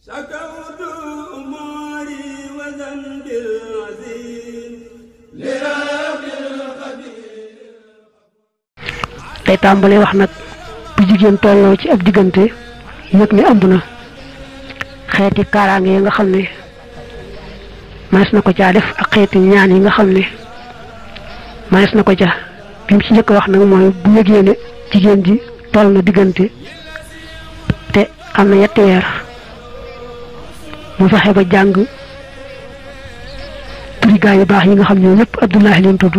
شكوت أموري وذنب العظيم لرب القدير. tey tàmbalee wax nag bu jigéen tolloo ci ab diggante yëg ne ëmb na xeeti kaaraange yi nga xam ne manes na ko caa def ak xeeti ñaan yi nga xam ne manes na ko ca bi mu ci njëkk wax nag mooy bu yëgee ne jigéen ji toll na diggante te am na yetti weer mu fexe ba jàng turi gaa yu baax yi nga xam ne ñëpp Abdullahi leen tudd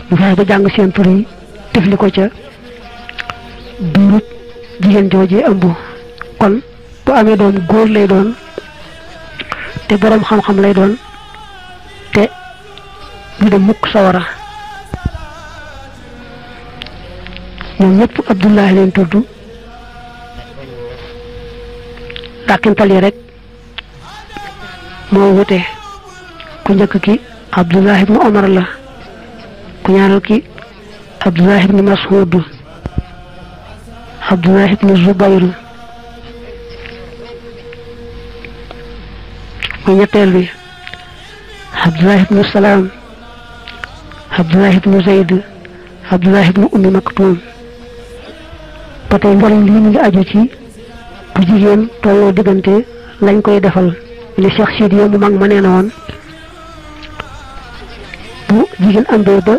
mu fexe ba jàng seen tur yi tefli ko ca duurut jigéen jooji ëmb kon bu amee doom góor lay doon te boroom xam-xam lay doon te du dem mukk sawara ñoom ñëpp Abdullahi leen tudd dàkkintal yi rek moo wute ku njëkk ki Abdullah ibnu Omar la ku ñaareel ki Abdullah ibnu Mas'ud Abdullah ibnu Zubayr ku ñetteel bi Abdullah ibnu Salaam Abdullah ibnu Zayd Abdullah ibnu Ummi Maktum ba tey mboolem lii mu ngi aju ci bu jigéen tolloo diggante lañ koy defal li Cheikh Sidiya mu mag ma nee na woon bu jigéen ambee ba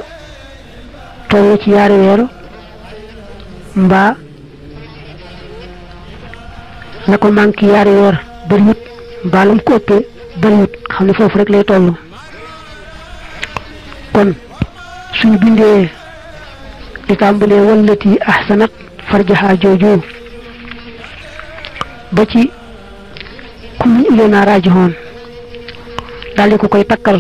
tolloo ci yaari weer mbaa la ko manqué yaari weer bariwut mbaa lam ko ëppee bariwut xam ne foofu rek lay toll kon suñu bindee di tàmbalee wallati ahsanat farjaha jooju ba ci kullu ilayna raaji'uun daal di ko koy takkal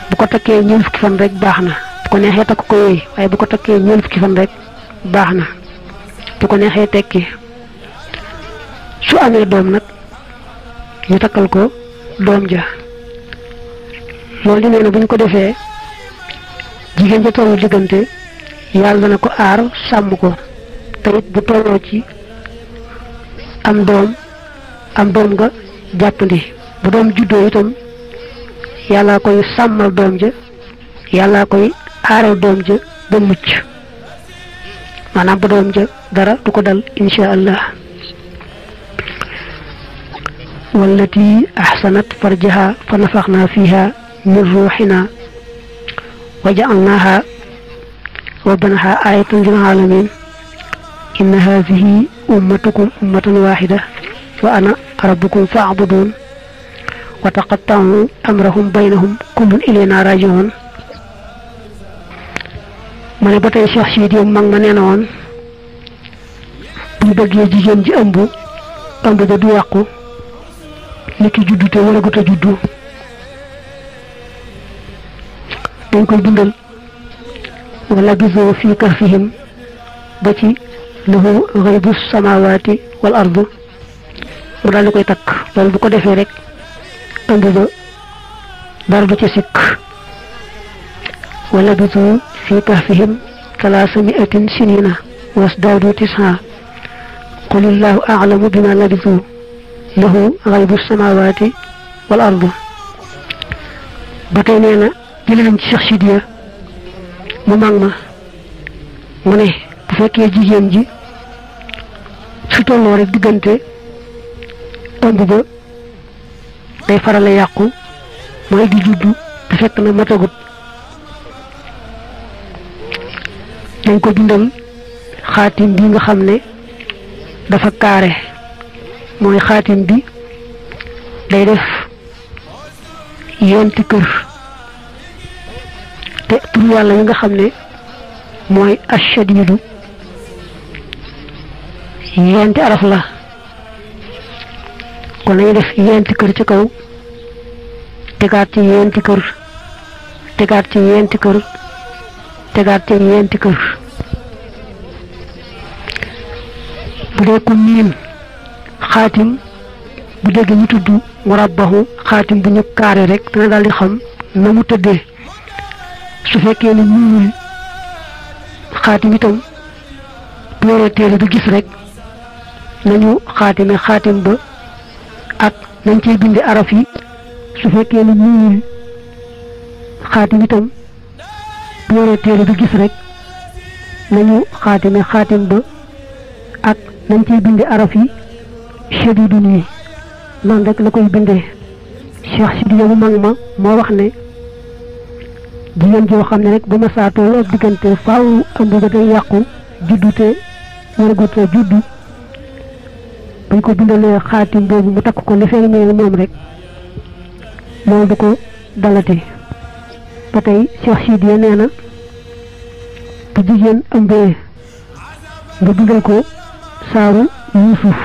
bu ko takkee ñeent fukki fan rek baax na bu ko neexee takk ko yooyu waaye bu ko takkee ñeent fukki fan rek baax na bu ko neexee tekki su amee doom nag ñu takkal ko doom ja loolu di nee na bu ñu ko defee jigéen ja tollu diggante yàlla dana ko aar sàmm ko te it bu tolloo ci am doom nga jàppandi bu doom juddoo itam yàlla koy sàmmal doom ja yàlla koy aaral doom ja ba mucc maanaam ba doom ja dara du ko dal insha allah wallati ahsanat farjaha fa nafaxna fiha min ruuxina wa ja'alnaha wa banaha ayatan lil alamin inna hadhihi ummatukum ummatan wahida wa ana rabbukum fa'budun wa taqatta'u amrahum baynahum kullun ilayna raji'un ma ne ba tey Cheikh Sidi mag ma nee na woon bu ñu bëggee jigéen ji ëmb ba du yàqu ni ki juddu te war a gut a juddu dañ koy bindal wala bisoo fii kahfihim ba ci lahu ghaybu samawati wal ardu mu daal di koy takk loolu bu ko defee rek ëmb ba dara du ci sikk wala bisoo fii kahfihim 300 sinina wasdaadu 9 qulillahu a'lamu bima labisuu lahu ghaybu samawati wal ardu ba tey nee na jëlee nañ ci Cheikh Sidiya mu mag ma mu ne bu fekkee jigéen ji su tolloo rek diggante ëmb ba day farale yàqu mooy di juddu te fekk na matagut dañ ko bindal xaatim bi nga xam ne dafa kaare mooy xaatim bi day def yenti kër te tur yàlla yi nga xam ne mooy ashadidu yenti araf la kon nañu def yenti kër ci kaw tegaat ci yenti kër tegaat ci yenti kër tegaat ci yenti kër bu dee ku miin xaatim bu dégg ñu tudd murabbahu xaatim bu ñu kaare rek dana daal di xam na mu tëddee su fekkee ni miinul xaatim itam bu yoree téere du gis rek nañu xaatime xaatim ba ak nañ cey bindi araf yi su fekkee ni ñuul xaatim itam bu yoree téere bi gis rek nañu xaatime xaatim ba ak nañ cey bindi araf yi shadidun yi noonu rek la koy bindee Cheikh Sidiya mu mag ma moo wax ne jigéen joo xam ne rek bu ma saatoo ab diggante faaw ëmb ba day yàqu juddu te waragut a juddu bañ ko bindalee xaatim boobu mu takk ko li fee ñëwee moom rek loolu du ko dalati ba tey Cheikh Sidiya nee na bu jigéen ëmbee nga bindal ko saaru Yuusuf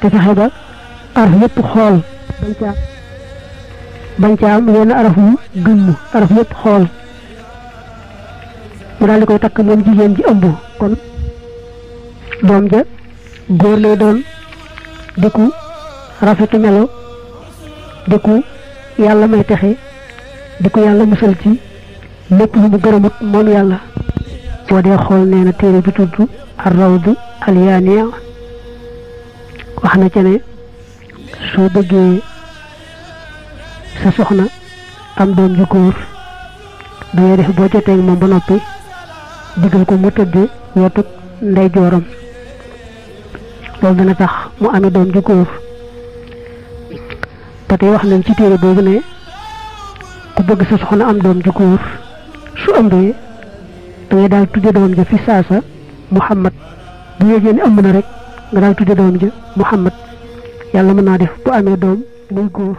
te fexe ba araf yépp xool bañ ca am yenn araf yu gëmm araf yépp xool mu daal di koy takk moom jigéen ji ëmb kon doom ja góor lay doon di ku rafetu melo di ku yàlla may texe di ku yàlla musal ci lépp lu mu gërëmut moom yàlla boo dee xool nee na téere bi tudd ar-rawdu al-yaani' wax na ca ne soo bëggee sa soxna am doom ju góor dangay def boo jotee moom ba noppi digal ko mu tëdd wetu ndeyjooram loolu dana tax mu amee doom ju góor ba tey wax nañ ci téere boobu ne ku bëgg sa soxna am doom ju góor su ëmbee dangay daal tudde doom ja fi saasa Muhammad bu yégee ne ëmb na rek nga daal tudde doom ja Muhammad yàlla mën naa def bu amee doom muy góor